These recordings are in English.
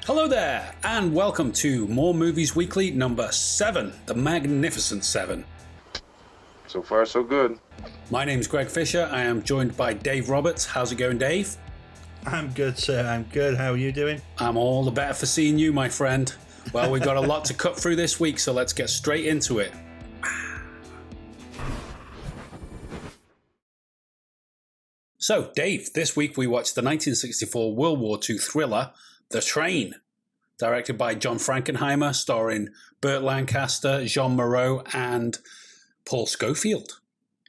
Hello there, and welcome to More Movies Weekly number 7, The Magnificent 7. So far, so good. My name's Greg Fisher. I am joined by Dave Roberts. How's it going, Dave? I'm good, sir. I'm good. How are you doing? I'm all the better for seeing you, my friend. Well, we've got a lot to cut through this week, so let's get straight into it. So, Dave, this week we watched the 1964 World War II thriller, The Train, directed by John Frankenheimer, starring Burt Lancaster, Jean Moreau, and Paul Scofield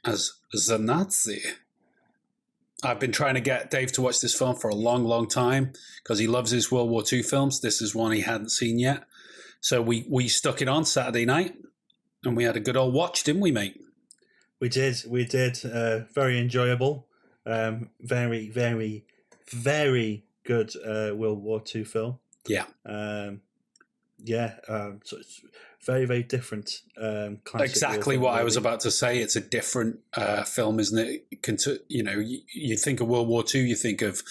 as the Nazi. I've been trying to get Dave to watch this film for a long, long time because he loves his World War II films. This is one he hadn't seen yet. So we stuck it on Saturday night and we had a good old watch, didn't we, mate? We did. Very enjoyable. Very, very, very good World War II film. Yeah. So it's very, very different. Exactly what I was about to say. It's a different film, isn't it? You think of World War II, you think of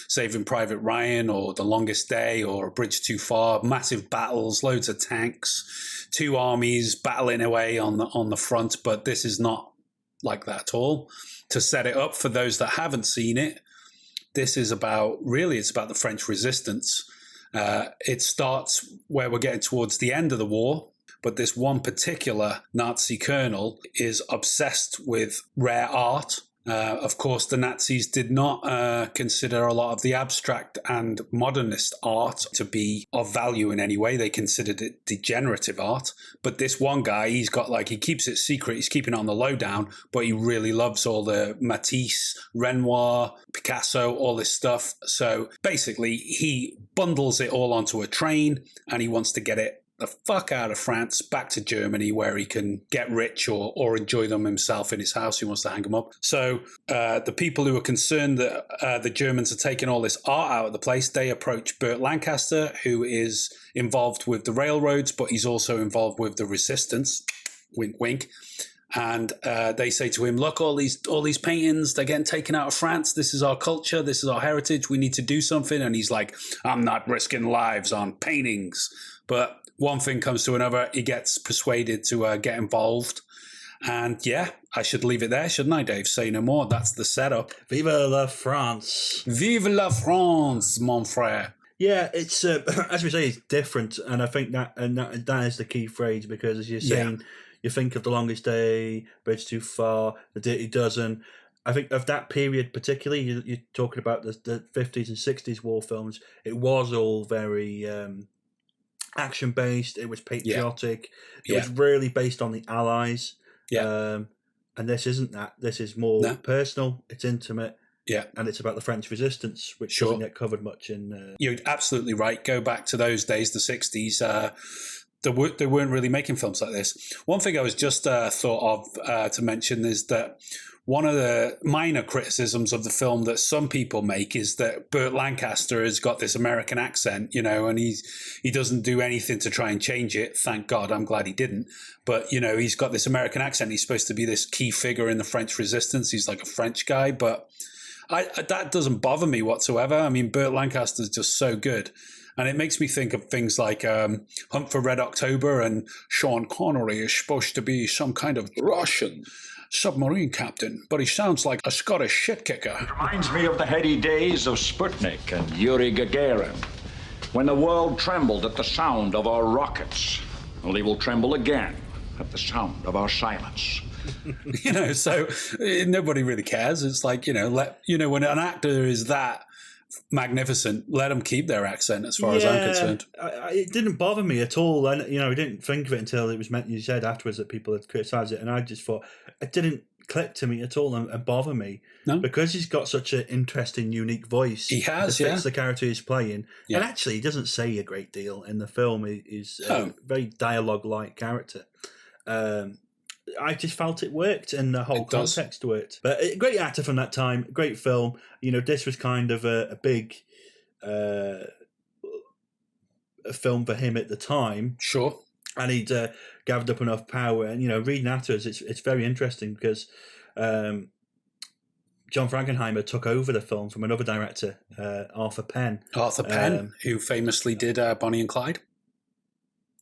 Saving Private Ryan or The Longest Day or A Bridge Too Far, massive battles, loads of tanks, two armies battling away on the front, but this is not like that at all. To set it up for those that haven't seen it, this is it's about the French resistance. It starts where we're getting towards the end of the war, but this one particular Nazi colonel is obsessed with rare art. Of course, the Nazis did not consider a lot of the abstract and modernist art to be of value in any way. They considered it degenerative art. But this one guy, he keeps it secret. He's keeping it on the lowdown, but he really loves all the Matisse, Renoir, Picasso, all this stuff. So basically, he bundles it all onto a train and he wants to get it the fuck out of France, back to Germany, where he can get rich or enjoy them himself in his house. He wants to hang them up. So the people who are concerned that the Germans are taking all this art out of the place, they approach Burt Lancaster, who is involved with the railroads, but he's also involved with the resistance. Wink, wink. And they say to him, look, all these paintings, they're getting taken out of France. This is our culture. This is our heritage. We need to do something. And he's like, I'm not risking lives on paintings. But one thing comes to another. He gets persuaded to get involved. And yeah, I should leave it there, shouldn't I, Dave? Say no more. That's the setup. Vive la France. Vive la France, mon frère. Yeah, it's, as we say, it's different. And I think that is the key phrase, because as you're saying, you think of The Longest Day, Bridge Too Far, The Dirty Dozen. I think of that period particularly, you're talking about the 50s and 60s war films. It was all very action-based. It was patriotic. It was really based on the Allies. And this isn't that. This is more personal. It's intimate. Yeah. And it's about the French resistance, which doesn't get covered much in... You're absolutely right. Go back to those days, the 60s. They weren't really making films like this. One thing I was just thought of to mention is that one of the minor criticisms of the film that some people make is that Burt Lancaster has got this American accent, and he doesn't do anything to try and change it. Thank God. I'm glad he didn't. But, he's got this American accent. He's supposed to be this key figure in the French resistance. He's like a French guy, but that doesn't bother me whatsoever. I mean, Burt Lancaster is just so good. And it makes me think of things like Hunt for Red October, and Sean Connery is supposed to be some kind of Russian submarine captain, but he sounds like a Scottish shit kicker. It reminds me of the heady days of Sputnik and Yuri Gagarin, when the world trembled at the sound of our rockets. Well, they will tremble again at the sound of our silence. So nobody really cares. It's like, when an actor is that magnificent, let them keep their accent as far as I'm concerned. It didn't bother me at all. And, I didn't think of it until it was you said afterwards that people had criticised it. And I just thought it didn't click to me at all and bother me. No? Because he's got such an interesting, unique voice. He has, it fits the character he's playing. Yeah. And actually, he doesn't say a great deal in the film. He's a very dialogue-like character. I just felt it worked and the whole context worked. But a great actor from that time, great film. This was kind of a big a film for him at the time. Sure. And he'd gathered up enough power. And, reading afterwards, it's very interesting because John Frankenheimer took over the film from another director, Arthur Penn. Arthur Penn, who famously did Bonnie and Clyde,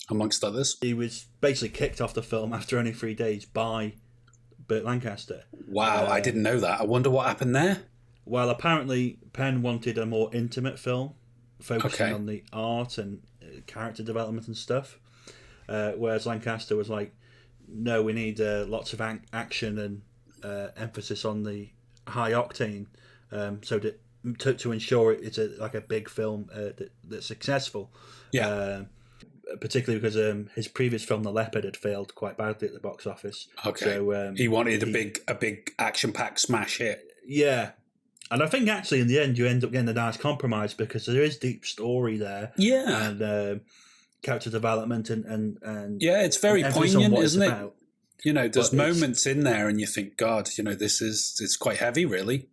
amongst others. He was basically kicked off the film after only 3 days by Burt Lancaster. Wow, I didn't know that. I wonder what happened there. Well, apparently Penn wanted a more intimate film, focusing on the art and character development and stuff, whereas Lancaster was like, no, we need lots of action and emphasis on the high octane, so that to ensure it's like a big film that's successful. Yeah. Particularly because his previous film, The Leopard, had failed quite badly at the box office. Okay. So he wanted a big action-packed smash hit. Yeah. And I think actually in the end you end up getting a nice compromise because there is deep story there. Yeah. And character development and yeah, it's very poignant, isn't it? About. You know, there's moments in there and you think, God, you know, it's quite heavy, really.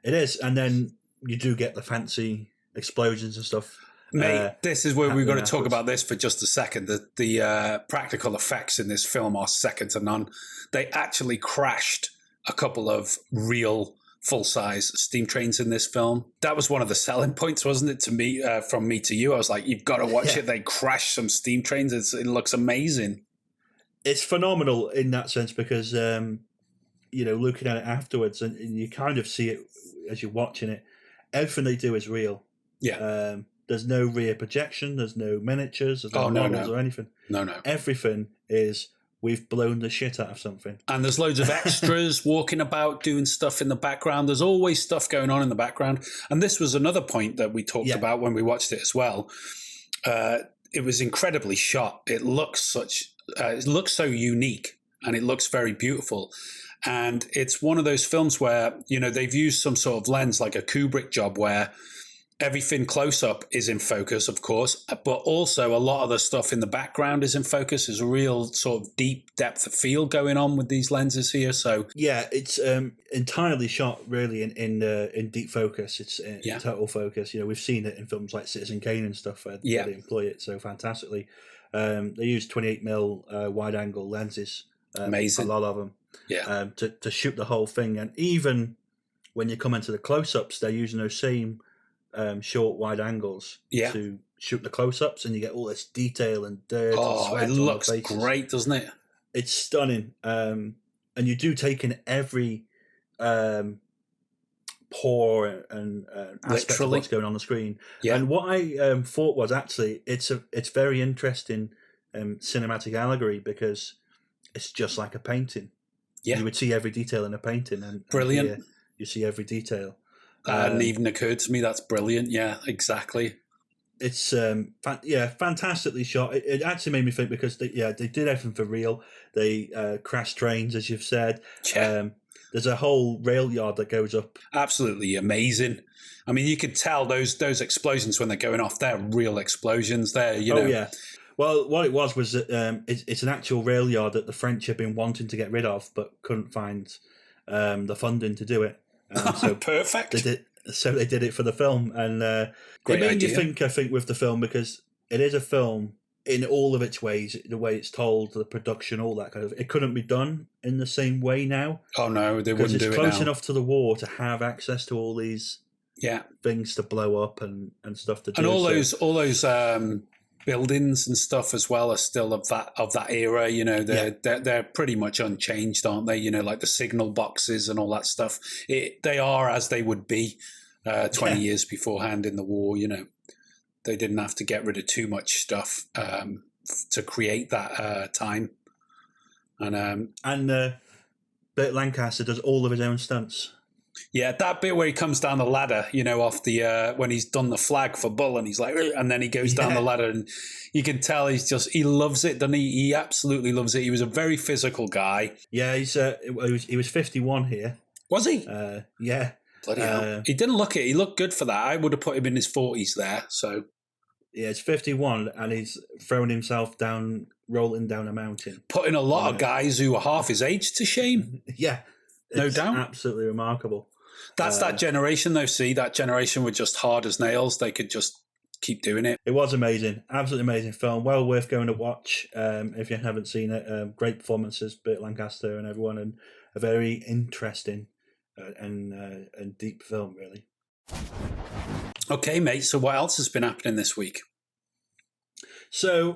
It is. And then you do get the fancy explosions and stuff. Mate, this is where we've got to talk about this for just a second. The practical effects in this film are second to none. They actually crashed a couple of real full-size steam trains in this film. That was one of the selling points, wasn't it, to me, from me to you? I was like, you've got to watch it. They crashed some steam trains. It looks amazing. It's phenomenal in that sense because, you know, looking at it afterwards and you kind of see it as you're watching it. Everything they do is real. Yeah. There's no rear projection. There's no miniatures. There's no models or anything. No. Everything is we've blown the shit out of something. And there's loads of extras walking about doing stuff in the background. There's always stuff going on in the background. And this was another point that we talked about when we watched it as well. It was incredibly shot. It looks so unique and it looks very beautiful. And it's one of those films where, you know, they've used some sort of lens like a Kubrick job where everything close up is in focus, of course, but also a lot of the stuff in the background is in focus. There's a real sort of deep depth of field going on with these lenses here. So yeah, it's entirely shot really in deep focus. It's in total focus. You know, we've seen it in films like Citizen Kane and stuff where they employ it so fantastically. They use 28mm wide angle lenses. Amazing, a lot of them. Yeah, to shoot the whole thing, and even when you come into the close ups, they're using those same short wide angles to shoot the close-ups, and you get all this detail and dirt and sweat. It looks great, doesn't it? It's stunning, and you do take in every pore and aspect of what's going on the screen. And what I thought was actually it's very interesting cinematic allegory because it's just like a painting. You would see every detail in a painting, and brilliant. And you see every detail. That hadn't even occurred to me. That's brilliant. Yeah, exactly. It's fantastically shot. It actually made me think because they did everything for real. They crashed trains, as you've said. Yeah. There's a whole rail yard that goes up. Absolutely amazing. I mean, you could tell those explosions when they're going off. They're real explosions. They're Oh yeah. Well, what it was that it's an actual rail yard that the French have been wanting to get rid of, but couldn't find the funding to do it. So perfect. They did it for the film, and it made idea. you think. I think with the film because it is a film in all of its ways, the way it's told, the production, all that kind of. It couldn't be done in the same way now. Oh no, they wouldn't do it now. It's close enough to the war to have access to all these things to blow up and stuff to do. And all those buildings and stuff as well are still of that era. You know, they're pretty much unchanged, aren't they? You know, like the signal boxes and all that stuff. They are as they would be 20 years beforehand in the war. You know, they didn't have to get rid of too much stuff to create that time. And Burt Lancaster does all of his own stunts. Yeah, that bit where he comes down the ladder, you know, off the when he's done the flag for Bull, and he's like, and then he goes down the ladder, and you can tell he loves it, doesn't he? He absolutely loves it. He was a very physical guy. Yeah, he was 51 here. Was he? Yeah. Bloody hell. He didn't look it. He looked good for that. I would have put him in his 40s there. So yeah, it's 51, and he's thrown himself down, rolling down a mountain, putting a lot of guys who are half his age to shame. Yeah. No doubt. Absolutely remarkable. That's that generation, though. See, that generation were just hard as nails. They could just keep doing it. It was amazing. Absolutely amazing film. Well worth going to watch if you haven't seen it. Great performances, Burt Lancaster and everyone, and a very interesting and deep film, really. Okay, mate. So what else has been happening this week? So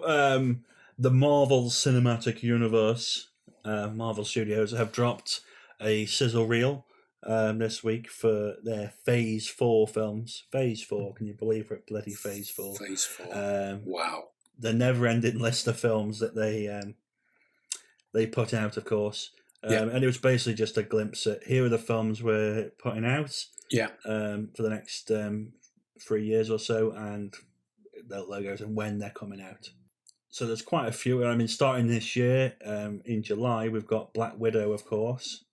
the Marvel Cinematic Universe, Marvel Studios, have dropped a sizzle reel this week for their Phase 4 films. Phase 4, can you believe it? Bloody Phase 4. Phase 4. Wow. The never-ending list of films that they put out, of course. And it was basically just a glimpse at, here are the films we're putting out for the next 3 years or so, and the logos and when they're coming out. So there's quite a few. I mean, starting this year, in July, we've got Black Widow, of course.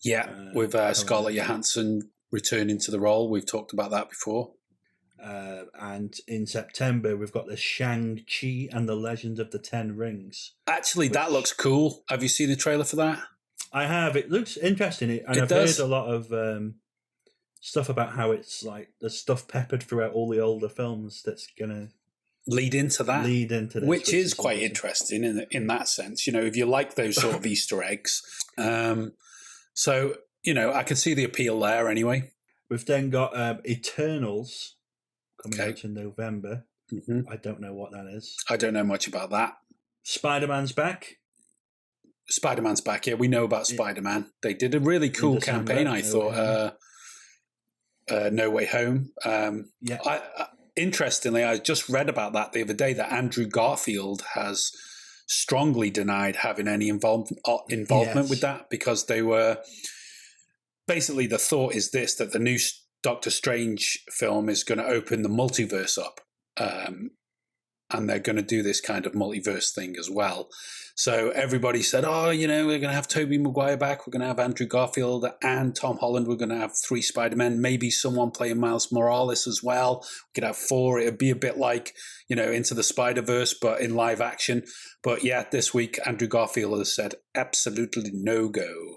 Yeah, with Scarlett Johansson returning to the role. We've talked about that before. And in September, we've got the Shang-Chi and the Legend of the Ten Rings. Actually, that looks cool. Have you seen the trailer for that? I have. It looks interesting. And I've heard a lot of stuff about how it's like there's stuff peppered throughout all the older films that's going to lead into that. This, which is quite interesting in that sense. You know, if you like those sort of Easter eggs. So, you know, I can see the appeal there anyway. We've then got Eternals coming out in November. I don't know what that is. I don't know much about that. Spider-Man's back. Spider-Man's back. Yeah, we know about Spider-Man. They did a really cool campaign, I thought. No Way Home. Interestingly, I just read about that the other day, that Andrew Garfield has strongly denied having any involvement with that, because they were basically, the thought is this, that the new Doctor Strange film is going to open the multiverse up, and they're going to do this kind of multiverse thing as well. So everybody said, oh, you know, we're going to have Tobey Maguire back, we're going to have Andrew Garfield and Tom Holland, we're going to have 3 Spider-Men, maybe someone playing Miles Morales as well. We could have 4. It'd be a bit like, you know, Into the Spider-Verse, but in live action. But yeah, this week, Andrew Garfield has said absolutely no-go.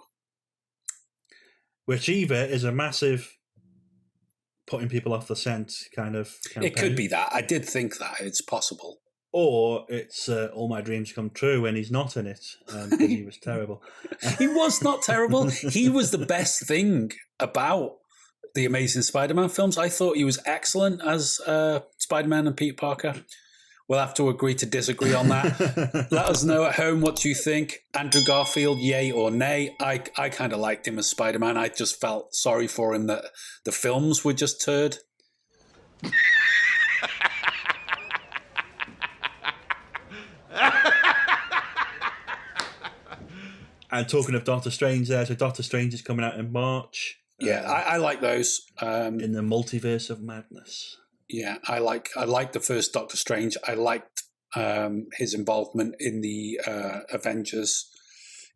Which either is a massive putting people off the scent kind of campaign. It could be that. I did think that. It's possible. Or it's all my dreams come true and he's not in it because he was terrible. He was not terrible. He was the best thing about the Amazing Spider-Man films. I thought he was excellent as Spider-Man and Peter Parker. We'll have to agree to disagree on that. Let us know at home, what do you think? Andrew Garfield, yay or nay? I kind of liked him as Spider-Man. I just felt sorry for him that the films were just turd. And talking of Doctor Strange there, so Doctor Strange is coming out in March. Yeah, I like those. In the Multiverse of Madness. Yeah, I like the first Doctor Strange. I liked his involvement in the Avengers,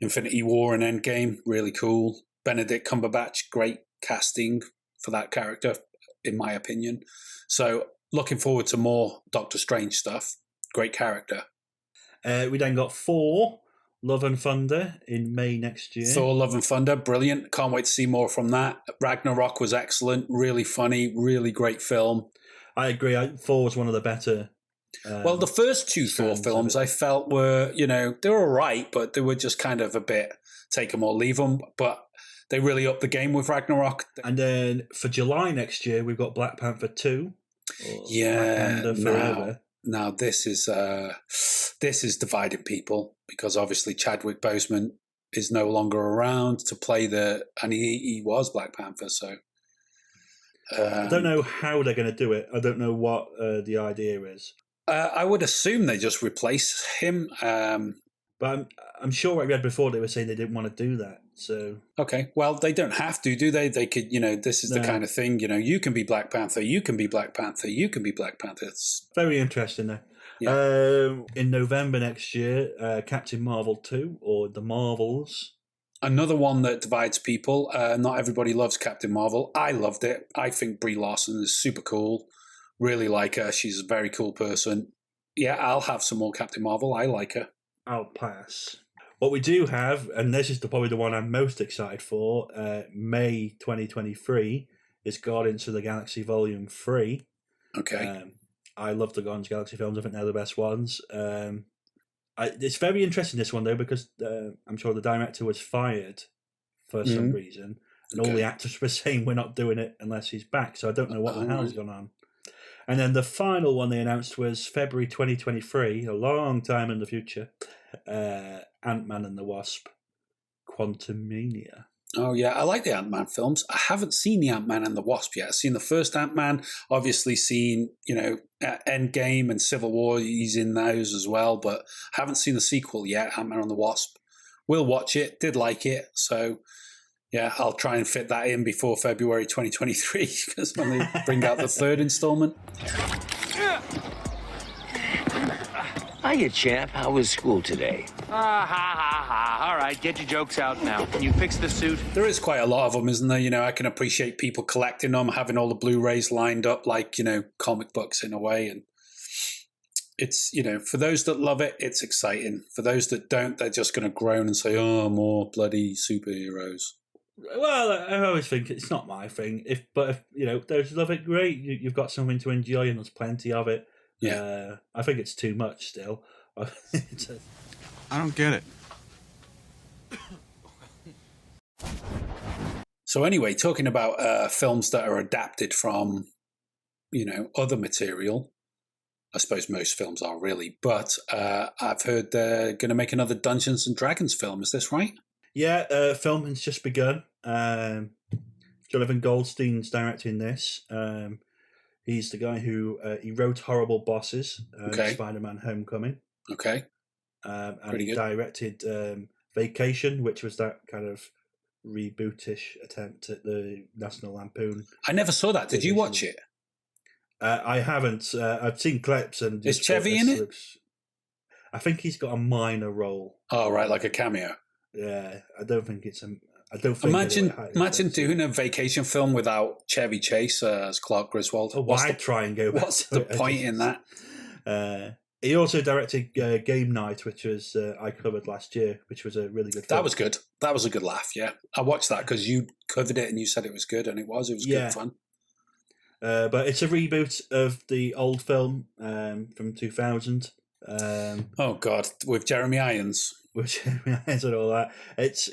Infinity War and Endgame. Really cool. Benedict Cumberbatch, great casting for that character, in my opinion. So looking forward to more Doctor Strange stuff. Great character. We then got Thor, Love and Thunder in May next year. Thor, Love and Thunder, brilliant. Can't wait to see more from that. Ragnarok was excellent, really funny, really great film. I agree. Thor was one of the better. Well, the first 2 Thor films I felt were, you know, they were all right, but they were just kind of a bit take them or leave them. But they really upped the game with Ragnarok. And then for July next year, we've got Black Panther 2. Yeah, Black Panther Forever. Now this is dividing people, because obviously Chadwick Boseman is no longer around to play and he was Black Panther, so I don't know how they're going to do it. I don't know what the idea is. I would assume they just replace him. But I'm sure what I read before, they were saying they didn't want to do that. So okay, well, they don't have to, do they? They could, you know, this is the kind of thing, you know, you can be Black Panther, you can be Black Panther, you can be Black Panther. It's very interesting, though. Yeah. In November next year, Captain Marvel 2, or The Marvels. Another one that divides people. Not everybody loves Captain Marvel. I loved it. I think Brie Larson is super cool. Really like her. She's a very cool person. Yeah, I'll have some more Captain Marvel. I like her. I'll pass. What we do have, and this is probably the one I'm most excited for, May 2023, is Guardians of the Galaxy Volume 3. Okay. I love the Guardians of the Galaxy films. I think they're the best ones. It's very interesting, this one, though, because I'm sure the director was fired for some reason. And all the actors were saying we're not doing it unless he's back. So I don't know what the hell's going on. And then the final one they announced was February 2023, a long time in the future. Ant-Man and the Wasp, Quantumania. Oh, yeah. I like the Ant-Man films. I haven't seen the Ant-Man and the Wasp yet. I've seen the first Ant-Man, obviously seen, Endgame and Civil War. He's in those as well, but I haven't seen the sequel yet, Ant-Man and the Wasp. Will watch it. Did like it. So, yeah, I'll try and fit that in before February 2023 because when they bring out the third installment. Hiya, champ. How was school today? All right, get your jokes out now. Can you fix the suit? There is quite a lot of them, isn't there? I can appreciate people collecting them, having all the Blu-rays lined up like, comic books in a way. And it's, for those that love it, it's exciting. For those that don't, they're just going to groan and say, oh, more bloody superheroes. Well, I always think it's not my thing. But if those love it, great. You've got something to enjoy and there's plenty of it. Yeah. I think it's too much still. I don't get it. So anyway, talking about films that are adapted from, other material, I suppose most films are really, but I've heard they're going to make another Dungeons and Dragons film. Is this right? Yeah, filming's just begun. Jonathan Goldstein's directing this. He's the guy who he wrote Horrible Bosses, Spider-Man: Homecoming. Okay. And Pretty he good. directed Vacation, which was that kind of rebootish attempt at the National Lampoon. I never saw that. Did you watch it? I haven't. I've seen clips and. Is Chevy in it? I think he's got a minor role. Oh, right, like a cameo. Yeah, I don't think it's a. I don't think. Imagine doing a vacation film without Chevy Chase as Clark Griswold. Why try and go back? What's the point in that? He also directed Game Night, which was I covered last year, which was a really good film. That was good. That was a good laugh, yeah. I watched that because you covered it and you said it was good, and it was. It was good fun. But it's a reboot of the old film from 2000. Oh, God, with Jeremy Irons. With Jeremy Irons and all that. It's...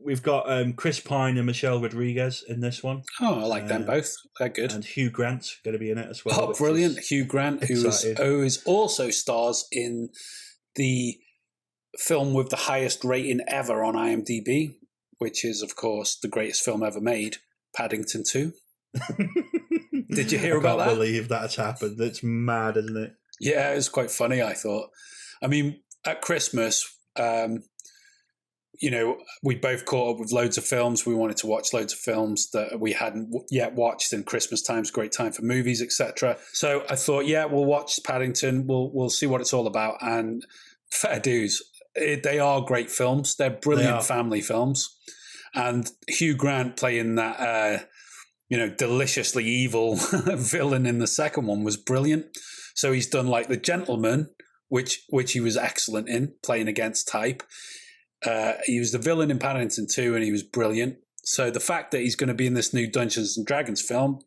we've got Chris Pine and Michelle Rodriguez in this one. Oh, I like them both. They're good. And Hugh Grant's going to be in it as well. Oh, brilliant. Hugh Grant, who is also stars in the film with the highest rating ever on IMDb, which is, of course, the greatest film ever made, Paddington 2. Did you hear about that? I can't believe that's happened. It's mad, isn't it? Yeah, it was quite funny, I thought. I mean, at Christmas... we both caught up with loads of films. We wanted to watch loads of films that we hadn't yet watched, and Christmas time's a great time for movies, etc. So I thought, we'll watch Paddington. We'll see what it's all about. And fair dues, they are great films. They're brilliant family films. And Hugh Grant playing that, deliciously evil villain in the second one was brilliant. So he's done like The Gentleman, which he was excellent in, playing against type. He was the villain in Paddington 2 and he was brilliant. So the fact that he's going to be in this new Dungeons and Dragons film,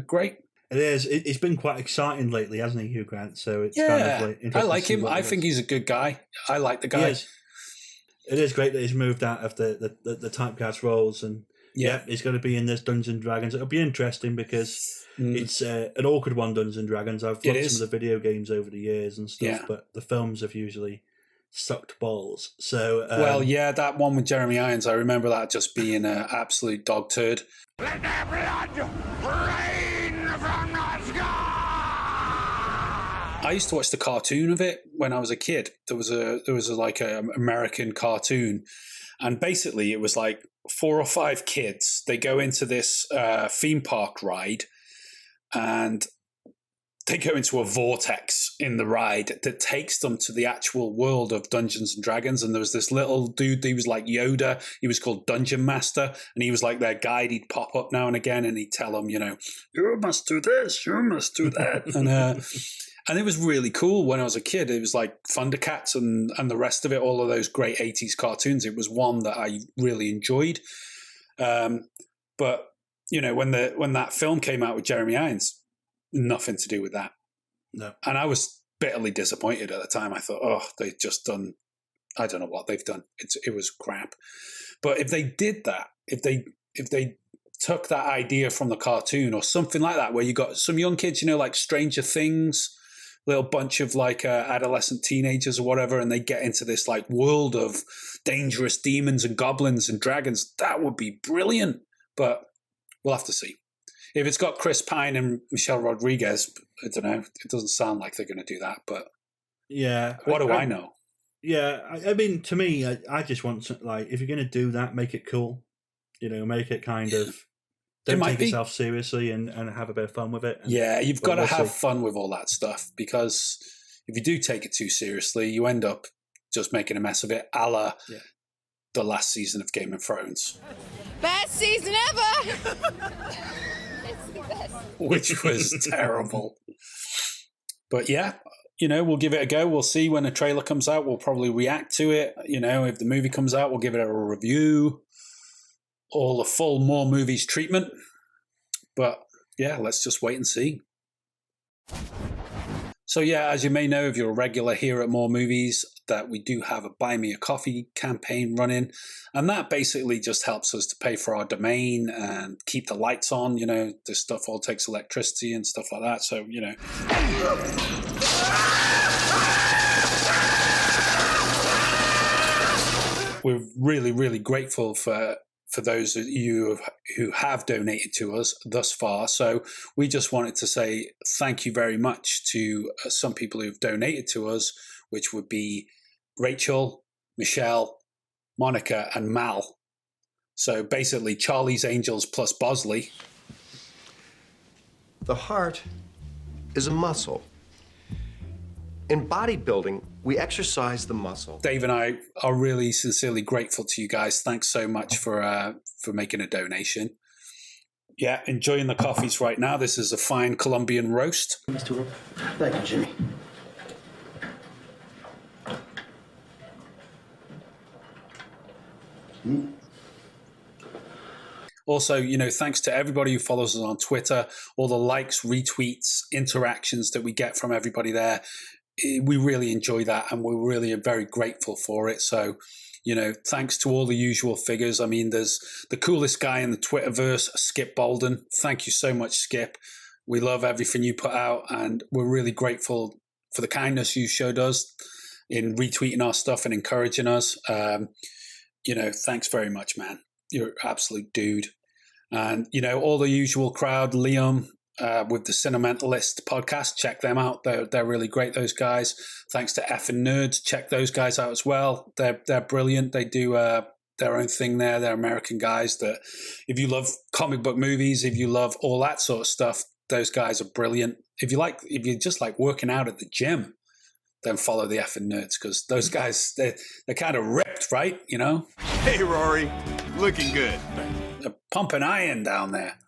great. It is. It's been quite exciting lately, hasn't he, Hugh Grant? So it's kind of like interesting. I like him. I think he's a good guy. I like the guy. It is great that he's moved out of the typecast roles and he's going to be in this Dungeons and Dragons. It'll be interesting because it's an awkward one, Dungeons and Dragons. I've watched some of the video games over the years and stuff, but the films have usually sucked balls. So that one with Jeremy Irons, I remember that just being an absolute dog turd. Let their blood rain from the sky! I used to watch the cartoon of it when I was a kid. There was a American cartoon, and basically it was like 4 or 5 kids. They go into this theme park ride, and they go into a vortex in the ride that takes them to the actual world of Dungeons and Dragons. And there was this little dude, he was like Yoda. He was called Dungeon Master. And he was like their guide. He'd pop up now and again and he'd tell them, you must do this, you must do that. And it was really cool when I was a kid. It was like Thundercats and the rest of it, all of those great 80s cartoons. It was one that I really enjoyed. But, when that film came out with Jeremy Irons, nothing to do with that. No. And I was bitterly disappointed at the time. I thought, they've just done I don't know what they've done. It was crap. But if they did that, if they took that idea from the cartoon or something like that, where you got some young kids, like Stranger Things, little bunch of like adolescent teenagers or whatever, and they get into this like world of dangerous demons and goblins and dragons, that would be brilliant. But we'll have to see. If it's got Chris Pine and Michelle Rodriguez, I don't know. It doesn't sound like they're going to do that, but yeah, what do I know? Yeah, I mean, to me, I just want to, like, if you're going to do that, make it cool. Make it kind of, don't take yourself seriously and have a bit of fun with it. You've got to have fun with all that stuff, because if you do take it too seriously, you end up just making a mess of it, a la the last season of Game of Thrones. Best season ever! Which was terrible. But yeah, we'll give it a go. We'll see when a trailer comes out. We'll probably react to it. If the movie comes out, we'll give it a review. All the full More Movies treatment. But yeah, let's just wait and see. So yeah, as you may know, if you're a regular here at More Movies, that we do have a Buy Me a Coffee campaign running. And that basically just helps us to pay for our domain and keep the lights on. This stuff all takes electricity and stuff like that. So, we're really, really grateful for those of you who have donated to us thus far. So we just wanted to say thank you very much to some people who've donated to us, which would be Rachel, Michelle, Monica, and Mal. So basically Charlie's Angels plus Bosley. The heart is a muscle. In bodybuilding, we exercise the muscle. Dave and I are really sincerely grateful to you guys. Thanks so much for making a donation. Yeah, enjoying the coffees right now. This is a fine Colombian roast. Mr. Thank you, Jimmy. Also, thanks to everybody who follows us on Twitter, all the likes, retweets, interactions that we get from everybody there. We really enjoy that, and we're really very grateful for it. So, thanks to all the usual figures. I mean, there's the coolest guy in the Twitterverse, Skip Bolden. Thank you so much, Skip. We love everything you put out, and we're really grateful for the kindness you showed us in retweeting our stuff and encouraging us. Thanks very much, man. You're an absolute dude. And, all the usual crowd, Liam, with the Cinementalist podcast, check them out. They're really great, those guys. Thanks to Effing Nerds, check those guys out as well. They're brilliant. They do their own thing there. They're American guys that, if you love comic book movies, if you love all that sort of stuff, those guys are brilliant. If you just like working out at the gym, then follow the Effing Nerds, because those guys, they're kind of ripped, right? Hey, Rory, looking good. They're pumping iron down there.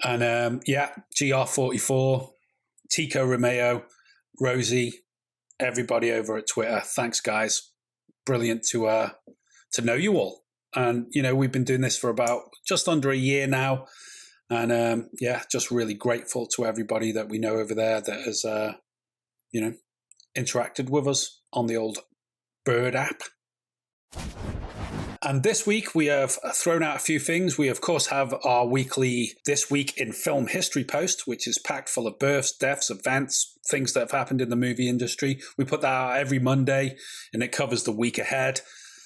And GR44, Tico Romeo, Rosie, everybody over at Twitter. Thanks, guys. Brilliant to know you all. And, we've been doing this for about just under a year now. And, just really grateful to everybody that we know over there that has, interacted with us on the old Bird app. And this week we have thrown out a few things. We, of course, have our weekly This Week in Film History post, which is packed full of births, deaths, events, things that have happened in the movie industry. We put that out every Monday, and it covers the week ahead.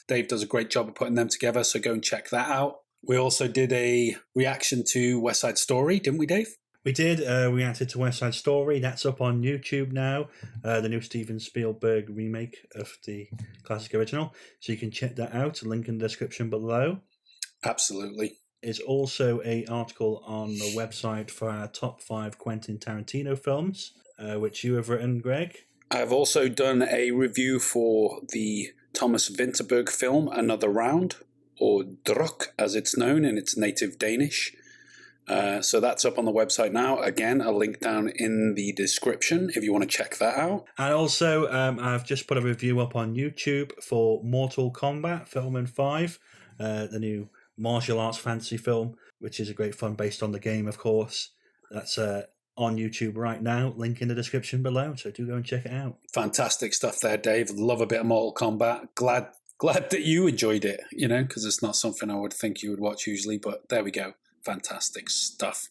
Dave does a great job of putting them together, so go and check that out. We also did a reaction to West Side Story, didn't we, Dave? We did. We reacted to West Side Story. That's up on YouTube now. The new Steven Spielberg remake of the classic original. So you can check that out. Link in the description below. Absolutely. There's also an article on the website for our top 5 Quentin Tarantino films, which you have written, Greg. I've also done a review for the Thomas Vinterberg film, Another Round, or Druk, as it's known in its native Danish. So that's up on the website now. Again, a link down in the description if you want to check that out. And also, I've just put a review up on YouTube for Mortal Kombat Film 5, the new martial arts fantasy film, which is a great fun based on the game, of course. That's on YouTube right now. Link in the description below, so do go and check it out. Fantastic stuff there, Dave. Love a bit of Mortal Kombat. Glad that you enjoyed it, because it's not something I would think you would watch usually, but there we go. Fantastic stuff.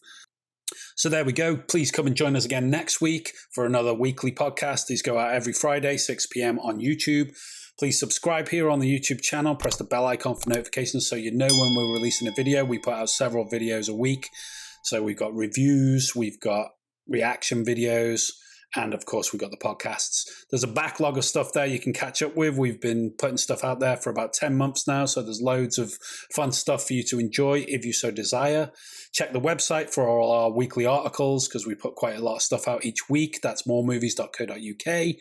So there we go. Please come and join us again next week for another weekly podcast. These go out every Friday, 6 p.m. on YouTube. Please subscribe here on the YouTube channel. Press the bell icon for notifications so you know when we're releasing a video. We put out several videos a week. So we've got reviews, we've got reaction videos, and of course we've got the podcasts. There's a backlog of stuff there you can catch up with. We've been putting stuff out there for about 10 months now, so there's loads of fun stuff for you to enjoy if you so desire. Check the website for all our weekly articles because we put quite a lot of stuff out each week. That's moremovies.co.uk.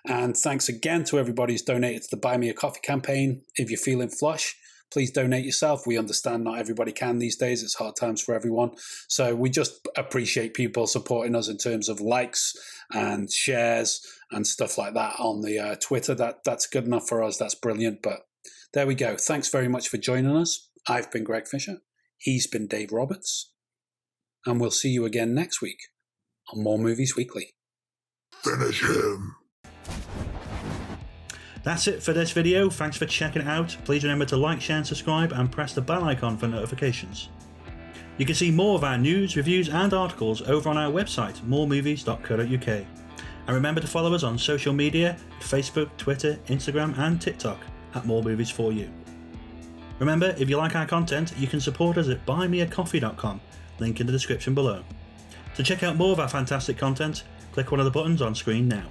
And thanks again to everybody who's donated to the Buy Me a Coffee campaign. If you're feeling flush, please donate yourself. We understand not everybody can these days. It's hard times for everyone. So we just appreciate people supporting us in terms of likes and shares and stuff like that on the Twitter. That's good enough for us. That's brilliant. But there we go. Thanks very much for joining us. I've been Greg Fisher. He's been Dave Roberts. And we'll see you again next week on More Movies Weekly. Finish him. That's it for this video. Thanks for checking it out. Please remember to like, share and subscribe and press the bell icon for notifications. You can see more of our news, reviews and articles over on our website, moremovies.co.uk. And remember to follow us on social media, Facebook, Twitter, Instagram and TikTok at moremovies4u. Remember, if you like our content, you can support us at buymeacoffee.com, link in the description below. To check out more of our fantastic content, click one of the buttons on screen now.